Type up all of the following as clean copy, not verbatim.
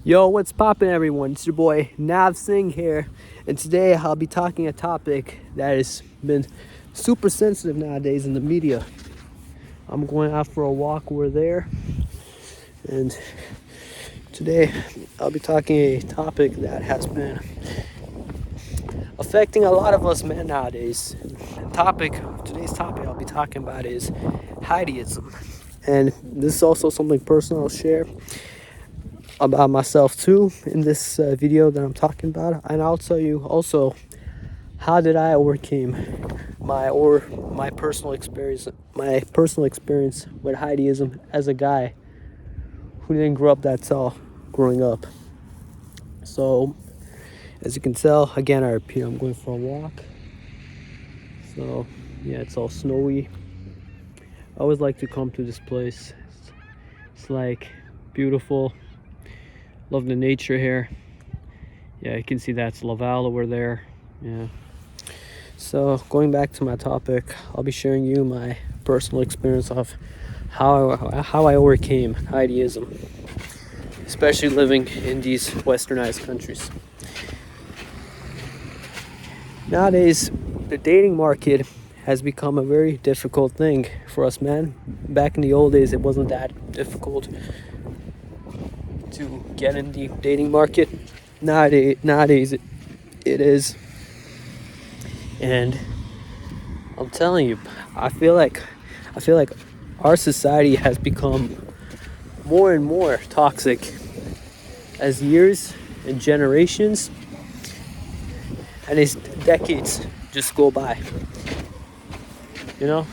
Yo, what's poppin', everyone? It's your boy Nav Singh here, and today I'll be talking a topic that has been super sensitive nowadays in the media. I'm going out for a walk over there, and today I'll be talking a topic that has been affecting a lot of us men nowadays. Today's topic I'll be talking about is heightism, and this is also something personal I'll share about myself too in this video that I'm talking about, and I'll tell you also how did I overcame my personal experience with heightism as a guy who didn't grow up that tall growing up. So as you can tell, again I repeat, I'm going for a walk. So yeah, it's all snowy. I always like to come to this place. It's like beautiful. Love the nature here. Yeah, you can see that's Laval over there. Yeah. So going back to my topic, I'll be sharing you my personal experience of how I overcame heightism, especially living in these westernized countries. Nowadays, the dating market has become a very difficult thing for us men. Back in the old days, it wasn't that difficult to get in the dating market. Nowadays it is, and I'm telling you, I feel like our society has become more and more toxic as years and generations and as decades just go by. You know,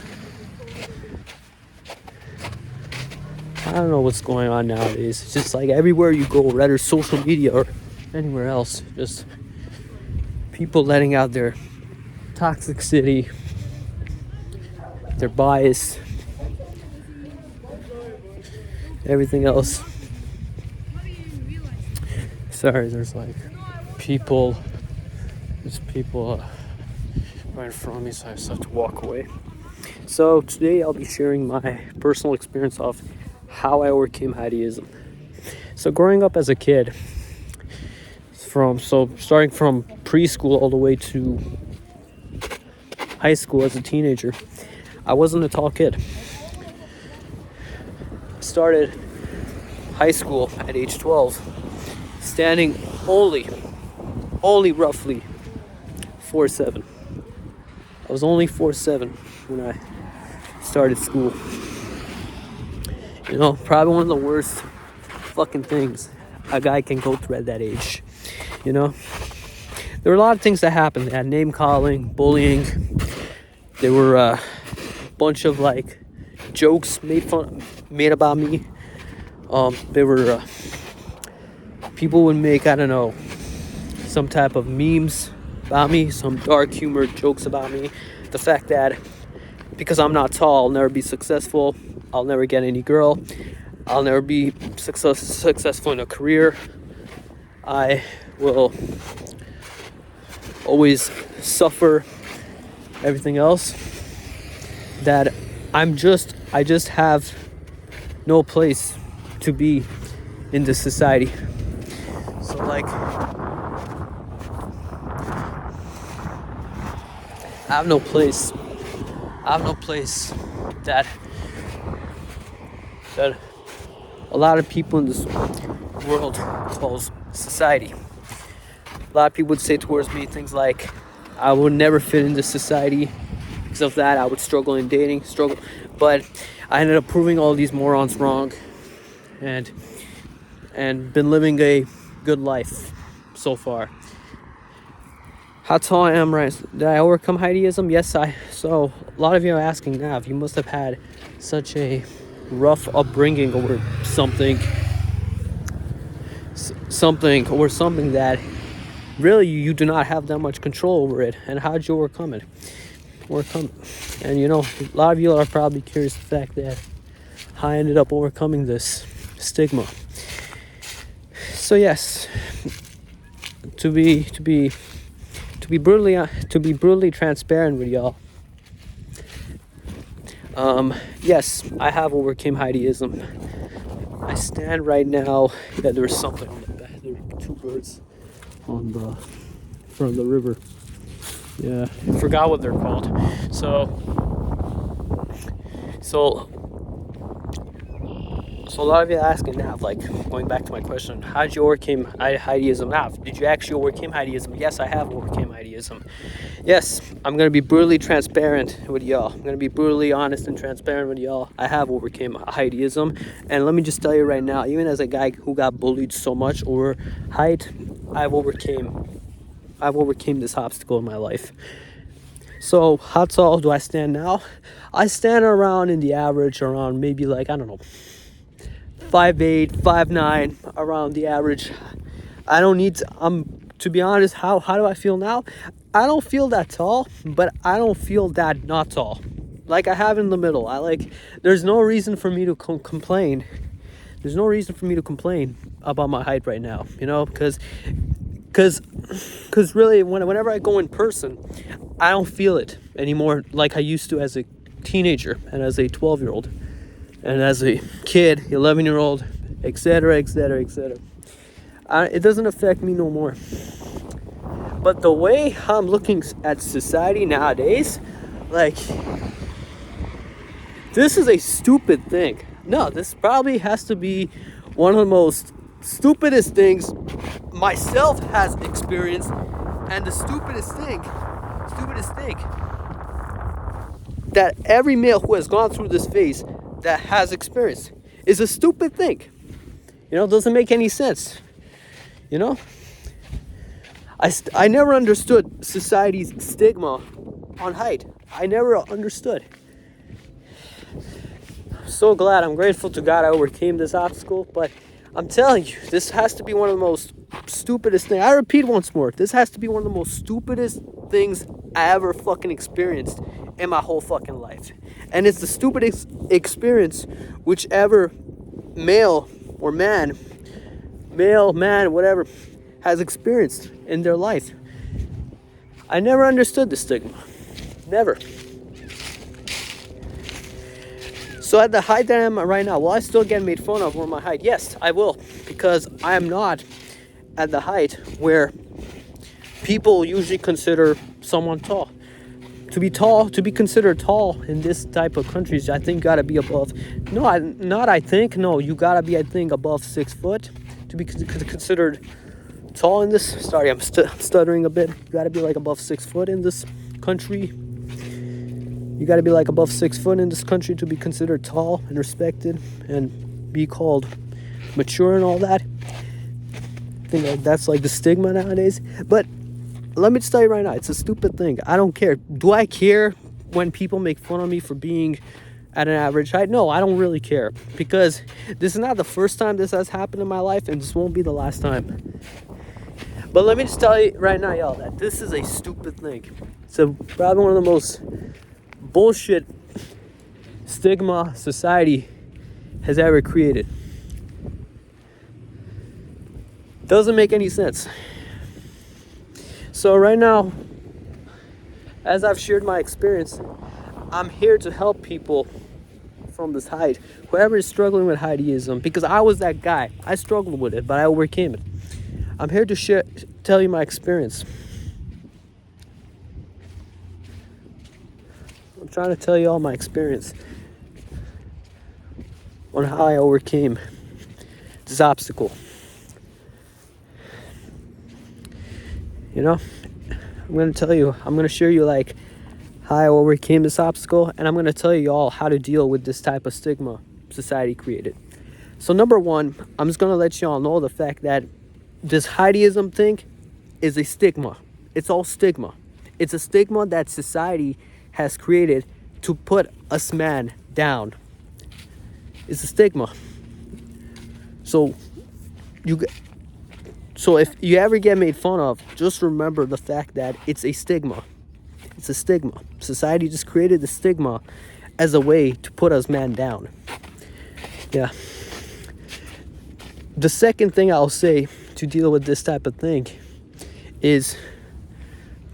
I don't know what's going on nowadays. It's just like everywhere you go, whether social media or anywhere else, just people letting out their toxicity, their bias, everything else. Sorry, there's people right in front of me, so I just have to walk away. So today I'll be sharing my personal experience of how I overcame heightism. So growing up as a kid, starting from preschool all the way to high school as a teenager, I wasn't a tall kid. Started high school at age 12, standing only roughly 4'7". I was only 4'7" when I started school. You know, probably one of the worst fucking things a guy can go through at that age. You know, there were a lot of things that happened. They had name calling, bullying. There were a bunch of jokes made about me. There were people would make, I don't know, some type of memes about me, some dark humor jokes about me. The fact that because I'm not tall, I'll never be successful. I'll never get any girl. I'll never be successful in a career. I will always suffer. Everything else. That I just have no place to be in this society. So I have no place. that a lot of people in this world calls society. A lot of people would say towards me things like, I would never fit in this society. Because of that, I would struggle in dating, but I ended up proving all these morons wrong, and been living a good life so far. How tall I am, right? Did I overcome heightism? Yes, so a lot of you are asking, Nav, you must have had such a rough upbringing or something that really you do not have that much control over it, and how'd you overcome it? And you know, a lot of you are probably curious the fact that how I ended up overcoming this stigma. So yes, to be brutally transparent with y'all, yes, I have overcame heightism. I stand right now. Yeah, there's something on the back. two birds on the front of the river. Yeah, I forgot what they're called. So So a lot of you are asking now, like going back to my question, how did you overcome heightism? Now, did you actually overcome heightism? Yes, I have overcome heightism. Yes, I'm gonna be brutally transparent with y'all. I'm gonna be brutally honest and transparent with y'all. I have overcome heightism, and let me just tell you right now, even as a guy who got bullied so much over height, I've overcame this obstacle in my life. So how tall do I stand now? I stand around in the average, around maybe like, I don't know, 5'8", 5'9", around the average. I don't need to be honest, how do I feel now? I don't feel that tall, but I don't feel that not tall. Like I have in the middle. There's no reason for me to complain. There's no reason for me to complain about my height right now, because really whenever I go in person, I don't feel it anymore like I used to as a teenager and as a 12-year-old. And as a kid, 11-year-old, etc., etc., etc. It doesn't affect me no more. But the way I'm looking at society nowadays, like, this is a stupid thing. No, this probably has to be one of the most stupidest things myself has experienced. And the stupidest thing that every male who has gone through this phase that has experienced is a stupid thing. Doesn't make any sense. I never understood society's stigma on height. I never understood. So glad, I'm grateful to God I overcame this obstacle, but I'm telling you, this has to be one of the most stupidest things. I repeat once more, this has to be one of the most stupidest things I ever fucking experienced in my whole fucking life. And it's the stupidest experience whichever male, man, whatever, has experienced in their life. I never understood the stigma. Never. So at the height that I am right now, will I still get made fun of for my height? Yes, I will, because I am not at the height where people usually consider someone tall. To be considered tall in this type of countries, I think gotta be above. You gotta be, I think, above 6 foot to be considered tall in this. Sorry, I'm stuttering a bit. You gotta be like above 6 foot in this country. You gotta be like above 6 foot in this country to be considered tall and respected and be called mature and all that. I think that's like the stigma nowadays. But let me just tell you right now, it's a stupid thing. I don't care. Do I care when people make fun of me for being at an average height? No, I don't really care, because this is not the first time this has happened in my life, and this won't be the last time. But let me just tell you right now, y'all, that this is a stupid thing. It's probably one of the most bullshit stigma society has ever created. Doesn't make any sense. So right now, as I've shared my experience, I'm here to help people from this height, whoever is struggling with heightism, because I was that guy. I struggled with it, but I overcame it. I'm here to tell you my experience. I'm trying to tell you all my experience on how I overcame this obstacle. I'm going to share you like how I overcame this obstacle, and I'm going to tell you all how to deal with this type of stigma society created. So number one, I'm just going to let you all know the fact that this heightism thing is a stigma. It's all stigma. It's a stigma that society has created to put us man down. It's a stigma. So if you ever get made fun of, just remember the fact that it's a stigma. It's a stigma. Society just created the stigma as a way to put us man down. Yeah. The second thing I'll say to deal with this type of thing is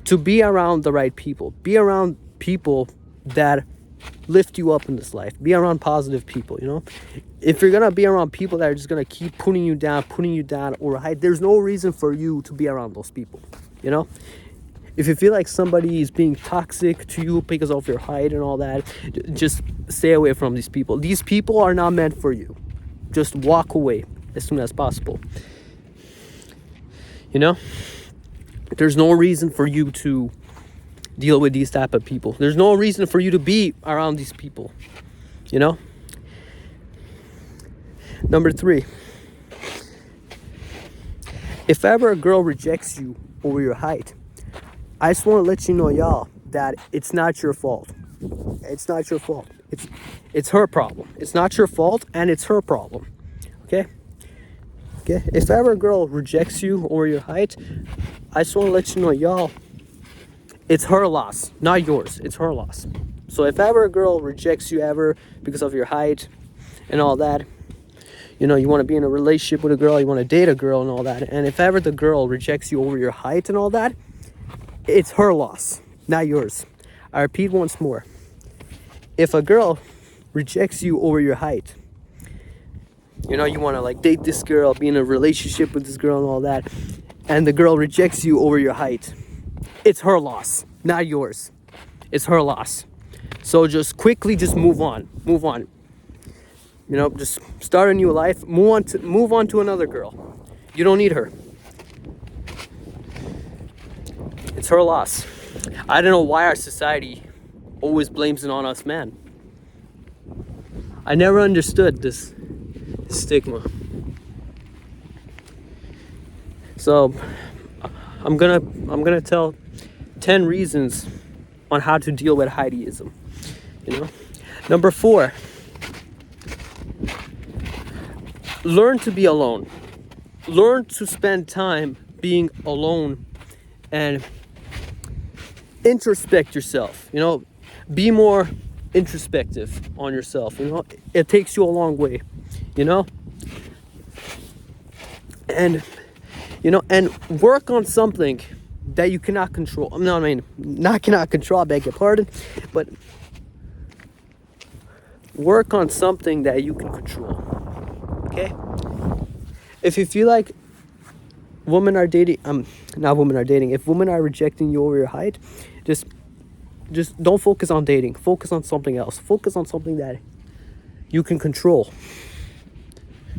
to be around the right people. Be around people that lift you up in this life. Be around positive people, you know. If you're gonna be around people that are just gonna keep putting you down, or hide, there's no reason for you to be around those people, you know. If you feel like somebody is being toxic to you because of your height and all that, just stay away from these people. These people are not meant for you. Just walk away as soon as possible. You know, there's no reason for you to deal with these type of people. There's no reason for you to be around these people, you know. Number 3, if ever a girl rejects you over your height, I just want to let you know, y'all, that it's not your fault. It's not your fault. It's her problem. It's not your fault, and it's her problem. Okay? If ever a girl rejects you over your height, I just want to let you know, y'all, it's her loss, not yours. It's her loss. So if ever a girl rejects you ever because of your height and all that, you know, you want to be in a relationship with a girl, you want to date a girl and all that, and if ever the girl rejects you over your height and all that, it's her loss, not yours. I repeat once more. If a girl rejects you over your height, you know, you want to like date this girl, be in a relationship with this girl and all that, and the girl rejects you over your height, it's her loss, not yours. It's her loss. So just quickly just move on. You know, just start a new life. Move on to another girl. You don't need her. It's her loss. I don't know why our society always blames it on us men. I never understood this stigma. So I'm gonna tell 10 reasons on how to deal with heightism. You know, number 4. Learn to be alone. Learn to spend time being alone and introspect yourself. You know, be more introspective on yourself. You know, it takes you a long way. You know, and you know, and work on something that you cannot control. Not cannot control. I beg your pardon, but work on something that you can control. Okay? If you feel like women are dating, if women are rejecting you over your height, just don't focus on dating. Focus on something else. Focus on something that you can control.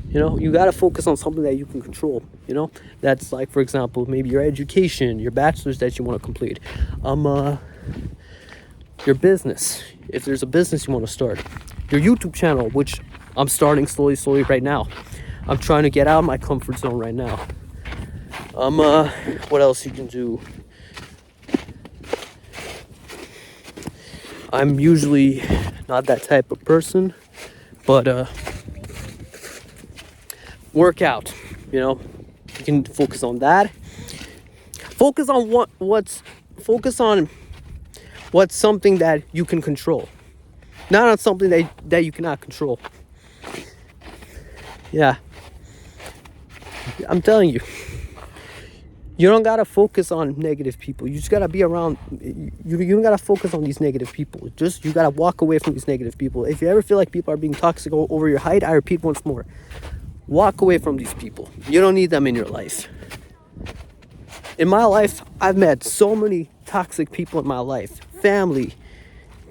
You know, you gotta focus on something that you can control. You know, that's like, for example, maybe your education, your bachelor's that you want to complete, your business, if there's a business you want to start, your YouTube channel, which I'm starting slowly right now. I'm trying to get out of my comfort zone right now. What else you can do? I'm usually not that type of person, but work out. You know, you can focus on that. Focus on what's something that you can control, not on something that you cannot control. Yeah, I'm telling you, you don't gotta focus on negative people. You just gotta be around. You don't gotta focus on these negative people. You gotta walk away from these negative people. If you ever feel like people are being toxic over your height, I repeat once more, walk away from these people. You don't need them in your life. In my life, I've met so many toxic people in my life. Family,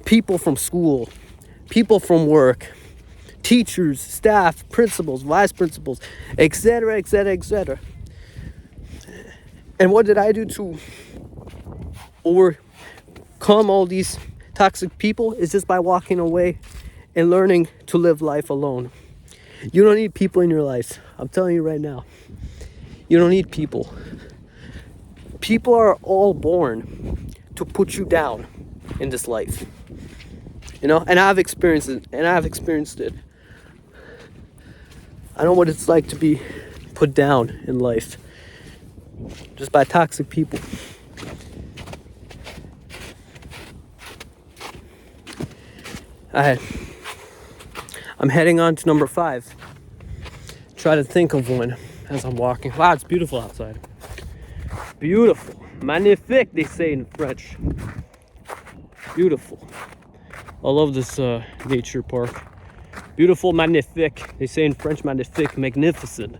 people from school, people from work, teachers, staff, principals, vice principals, etc., etc., etc. And what did I do to overcome all these toxic people? Is just by walking away and learning to live life alone. You don't need people in your life. I'm telling you right now. You don't need people. People are all born to put you down in this life. You know, and I've experienced it. I know what it's like to be put down in life just by toxic people. I'm heading on to number 5. Try to think of one as I'm walking. Wow, it's beautiful outside. Beautiful. Magnifique, they say in French. Beautiful. I love this nature park. Beautiful, magnifique. They say in French, magnifique, magnificent.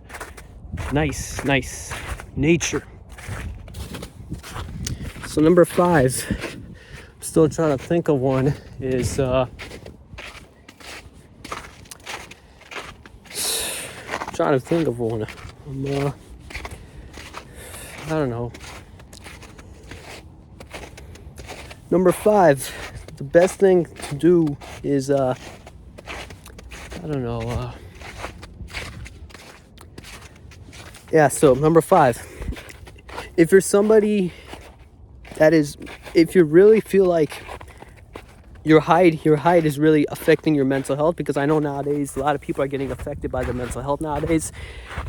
Nice, nice nature. So number 5, I'm still trying to think of one, is trying to think of one. I don't know. Number 5, the best thing to do is I don't know. Yeah, so number 5, if you're somebody that is, if you really feel like your height is really affecting your mental health, because I know nowadays a lot of people are getting affected by their mental health nowadays.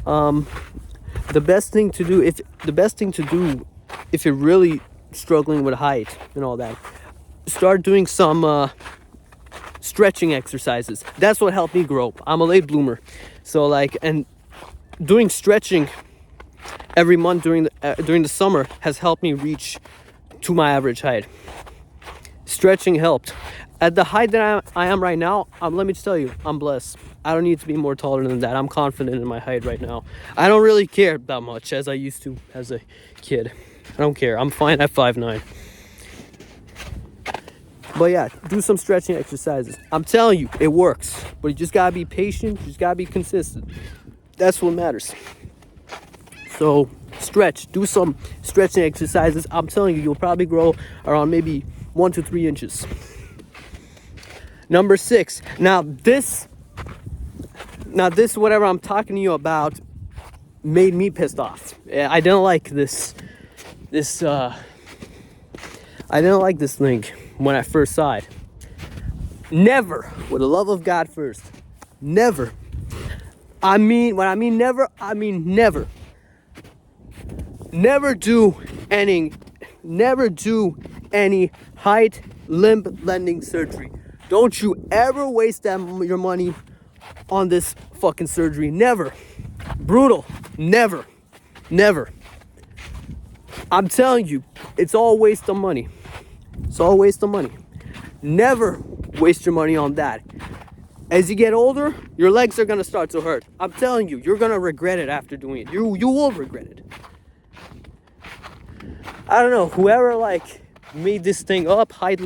The best thing to do if you're really struggling with height and all that, start doing some stretching exercises. That's what helped me grow up. I'm a late bloomer, so like, and doing stretching every month during the summer has helped me reach to my average height. Stretching helped. At the height that I am right now, let me just tell you, I'm blessed. I don't need to be more taller than that. I'm confident in my height right now. I don't really care that much as I used to as a kid. I don't care. I'm fine at 5'9". But yeah, do some stretching exercises. I'm telling you, it works. But you just gotta be patient. You just gotta be consistent. That's what matters. So stretch. Do some stretching exercises. I'm telling you, you'll probably grow around maybe 1 to 3 inches. Number 6. Now this whatever I'm talking to you about made me pissed off. I didn't like this I didn't like this thing when I first saw it. Never, with the love of God first, never. When I mean never, I mean never. Never do any height limb lending surgery. Don't you ever waste your money on this fucking surgery. Never. Brutal. Never. I'm telling you, it's all waste of money. It's all waste of money. Never waste your money on that. As you get older, your legs are gonna start to hurt. I'm telling you, you're gonna regret it after doing it. You will regret it. I don't know, whoever like made this thing up, height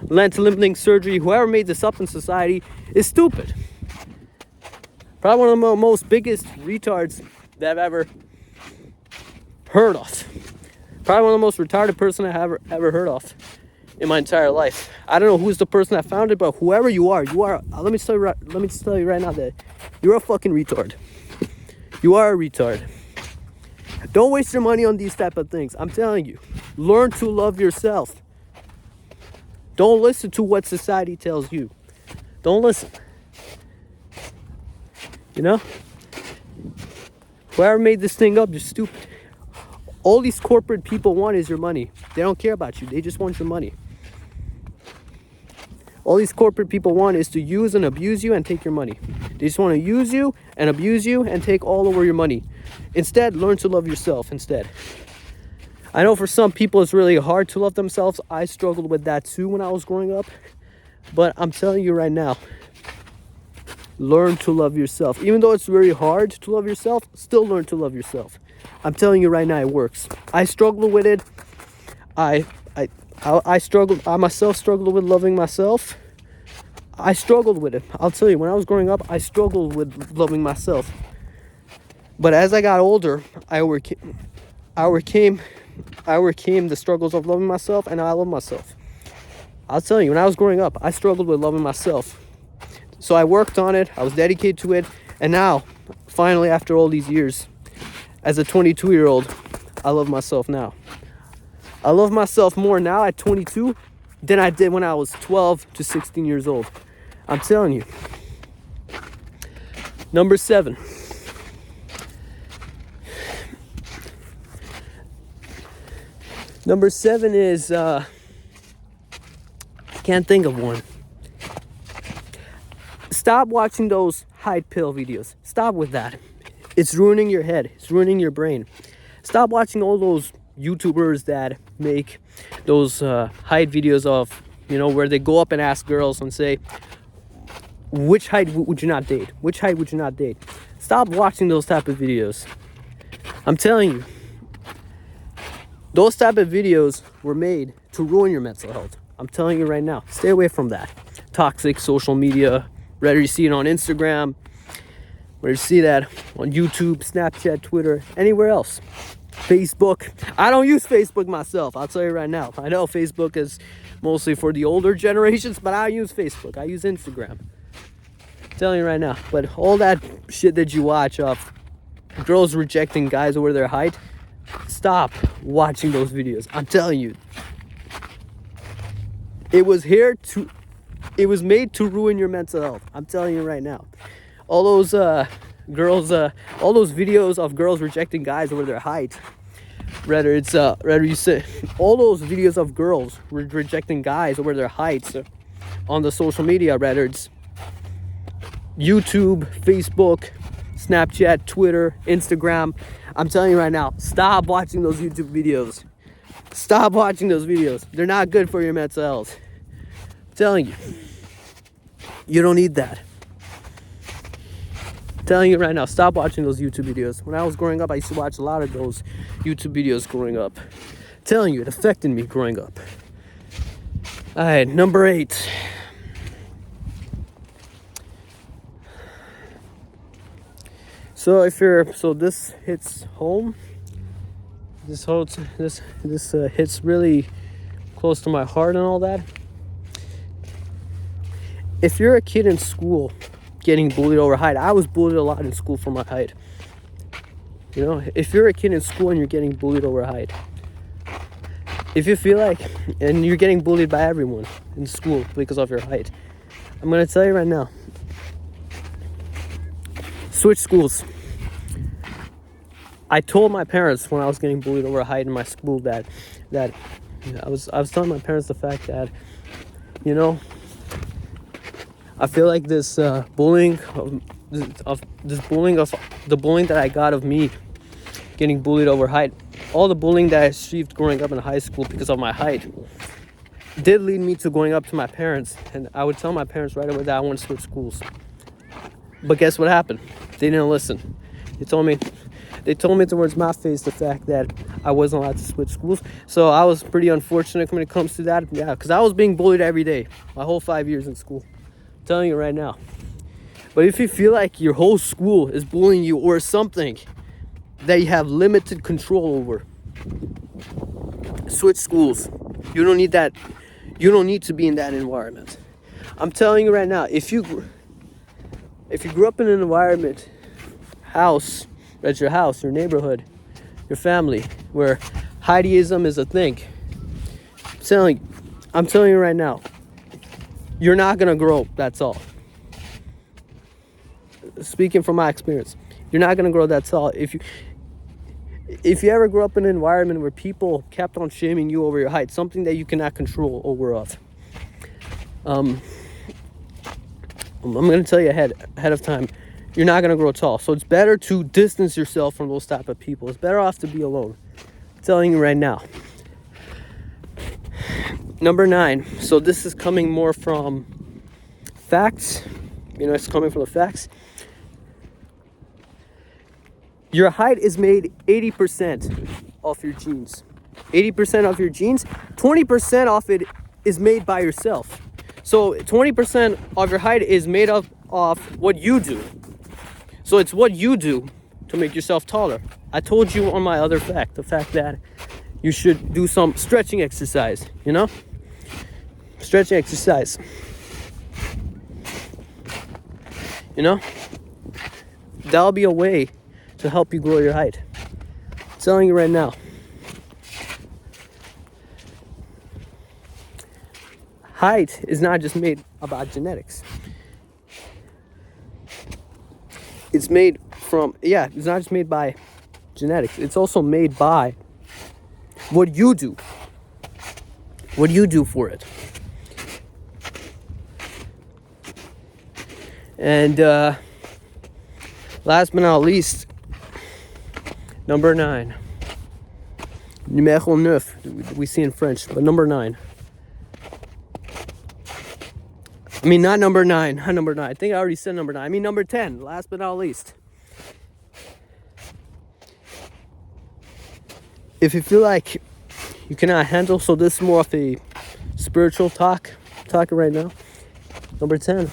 length surgery, whoever made this up in society is stupid. Probably one of the most biggest retards that I've ever heard of. Probably one of the most retarded person I have ever heard of in my entire life. I don't know who's the person that found it, but whoever you are, let me tell you right now that you're a fucking retard. You are a retard. Don't waste your money on these type of things. I'm telling you, learn to love yourself. Don't listen to what society tells you. Don't listen. You know? Whoever made this thing up, you're stupid. All these corporate people want is your money. They don't care about you. They just want your money. All these corporate people want is to use and abuse you and take your money. They just want to use you and abuse you and take all over your money. Instead, learn to love yourself instead. I know for some people it's really hard to love themselves. I struggled with that too when I was growing up. But I'm telling you right now, learn to love yourself. Even though it's very hard to love yourself, still learn to love yourself. I'm telling you right now, it works. I struggled with it. I myself struggled with loving myself. I struggled with it. I'll tell you, when I was growing up, I struggled with loving myself. But as I got older, I overcame the struggles of loving myself, and now I love myself. I'll tell you, when I was growing up, I struggled with loving myself. So I worked on it, I was dedicated to it, and now, finally, after all these years, as a 22-year-old, I love myself now. I love myself more now at 22 than I did when I was 12 to 16 years old. I'm telling you. Number 7. Number 7 is, I can't think of one. Stop watching those height pill videos. Stop with that. It's ruining your head. It's ruining your brain. Stop watching all those YouTubers that make those height videos of where they go up and ask girls and say, which height would you not date? Which height would you not date? Stop watching those type of videos. I'm telling you, those type of videos were made to ruin your mental health. I'm telling you right now, stay away from that. Toxic social media, whether you see it on Instagram, whether you see that on YouTube, Snapchat, Twitter, anywhere else. Facebook. I don't use Facebook myself, I'll tell you right now. I know Facebook is mostly for the older generations, but I use Facebook. I use Instagram. I'm telling you right now. But all that shit that you watch of girls rejecting guys over their height, stop watching those videos. I'm telling you. It was made to ruin your mental health. I'm telling you right now. All those all those videos of girls rejecting guys over their height, whether you say all those videos of girls rejecting guys over their heights on the social media, whether it's YouTube, Facebook, Snapchat, Twitter, Instagram. I'm telling you right now, stop watching those YouTube videos. Stop watching those videos. They're not good for your mental health. I'm telling you. You don't need that. I'm telling you right now, stop watching those YouTube videos. When I was growing up, I used to watch a lot of those YouTube videos growing up. I'm telling you, it affected me growing up. Alright, number 8. So this hits home. This hits really close to my heart and all that. If you're a kid in school getting bullied over height, I was bullied a lot in school for my height. If you're a kid in school and you're getting bullied over height, if you feel like, and you're getting bullied by everyone in school because of your height, I'm gonna tell you right now, switch schools. I told my parents when I was getting bullied over height in my school that I was telling my parents the fact that, I feel like this bullying that I got of me getting bullied over height, all the bullying that I received growing up in high school because of my height, did lead me to going up to my parents, and I would tell my parents right away that I want to switch schools. But guess what happened? They didn't listen. They told me towards my face the fact that I wasn't allowed to switch schools. So I was pretty unfortunate when it comes to that. Yeah, because I was being bullied every day, my whole 5 years in school. I'm telling you right now. But if you feel like your whole school is bullying you or something that you have limited control over, switch schools. You don't need that. You don't need to be in that environment. I'm telling you right now, if you grew up in an environment, that's your house, your neighborhood, your family, where heightism is a thing, I'm telling you right now, you're not gonna grow. That's all. Speaking from my experience, you're not gonna grow. That's all. If you ever grew up in an environment where people kept on shaming you over your height, something that you cannot control over of, I'm gonna tell you ahead of time, you're not gonna grow tall. So it's better to distance yourself from those type of people. It's better off to be alone. I'm telling you right now. Number 9. So this is coming more from facts. It's coming from the facts. Your height is made 80% off your genes. 80% of your genes. 20% of it is made by yourself. So 20% of your height is made up of what you do. So it's what you do to make yourself taller. I told you on my other fact, the fact that you should do some stretching exercise, Stretching exercise. That'll be a way to help you grow your height. I'm telling you right now. Height is not just made about genetics. It's not just made by genetics. It's also made by what you do. What you do for it. And last but not least, number 9. Numéro 9, we see in French, but number 9. I mean, not number 9. Not number 9. I think I already said number 9. I mean, number 10. Last but not least. If you feel like you cannot handle, so this is more of a spiritual talking right now. Number 10.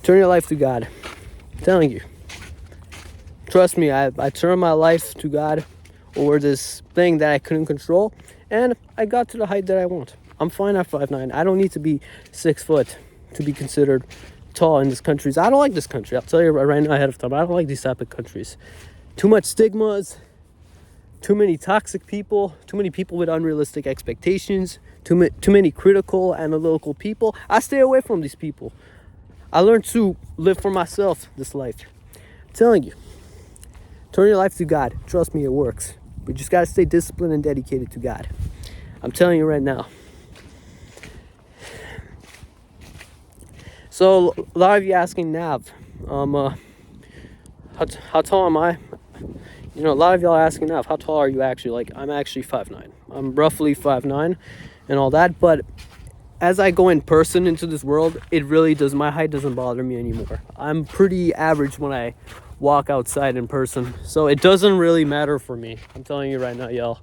Turn your life to God. I'm telling you. Trust me, I turned my life to God over this thing that I couldn't control, and I got to the height that I want. I'm fine at 5'9". I don't need to be 6 foot to be considered tall in this country. I don't like this country. I'll tell you right now ahead of time. I don't like these type of countries. Too much stigmas, too many toxic people, too many people with unrealistic expectations, too many critical, analytical people. I stay away from these people. I learned to live for myself this life. I'm telling you. Turn your life to God. Trust me, it works. But you just got to stay disciplined and dedicated to God. I'm telling you right now. So, a lot of you asking Nav, how tall am I? You know, a lot of y'all are asking Nav, how tall are you actually? Like, I'm actually 5'9". I'm roughly 5'9" and all that. But as I go in person into this world, it really does. My height doesn't bother me anymore. I'm pretty average when I walk outside in person, so it doesn't really matter for me. I'm telling you right now, y'all,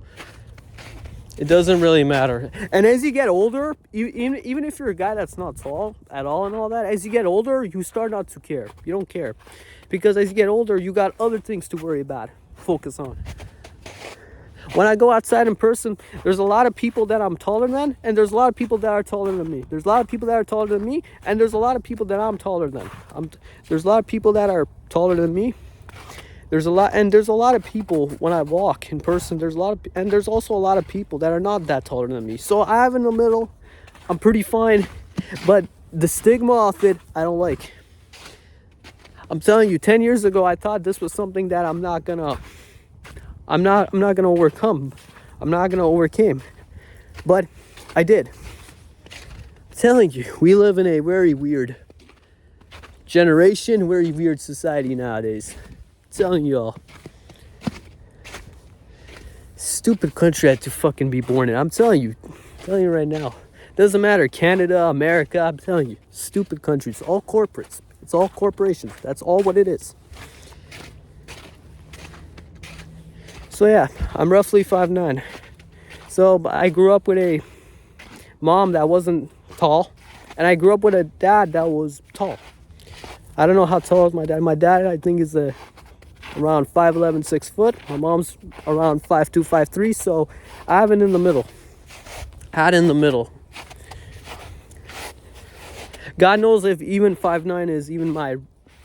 it doesn't really matter. And as you get older, even if you're a guy that's not tall at all and all that, as you get older, you start not to care. You don't care, because as you get older, you got other things to worry about, focus on. When I go outside in person, there's a lot of people that I'm taller than, and there's a lot of people that are taller than me. There's a lot of people that are taller than me, and there's a lot of people that I'm taller than. There's a lot of people that are taller than me. There's a lot of people when I walk in person. There's also a lot of people that are not that taller than me. So I have in the middle. I'm pretty fine, but the stigma of it, I don't like. I'm telling you, 10 years ago, I thought this was something that I'm not gonna overcome. I'm not gonna overcame. But I did. I'm telling you, we live in a very weird generation, very weird society nowadays. I'm telling y'all. Stupid country I had to fucking be born in. I'm telling you right now. Doesn't matter, Canada, America, I'm telling you. Stupid countries. All corporates. It's all corporations. That's all what it is. So yeah, I'm roughly 5'9". So I grew up with a mom that wasn't tall, and I grew up with a dad that was tall. I don't know how tall is my dad. My dad, I think, is around 5'11", 6 foot. My mom's around 5'2", 5'3", so I have it in the middle. God knows if even 5'9" is even my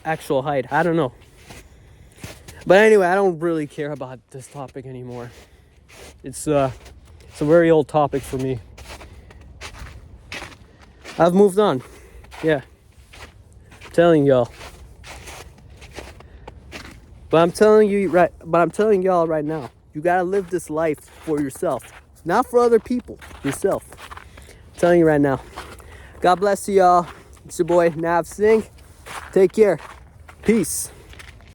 actual height. I don't know. But anyway, I don't really care about this topic anymore. It's a very old topic for me. I've moved on. Yeah. I'm telling y'all. But I'm telling y'all right now, you gotta live this life for yourself. Not for other people. Yourself. I'm telling you right now. God bless you, y'all. It's your boy Nav Singh. Take care. Peace.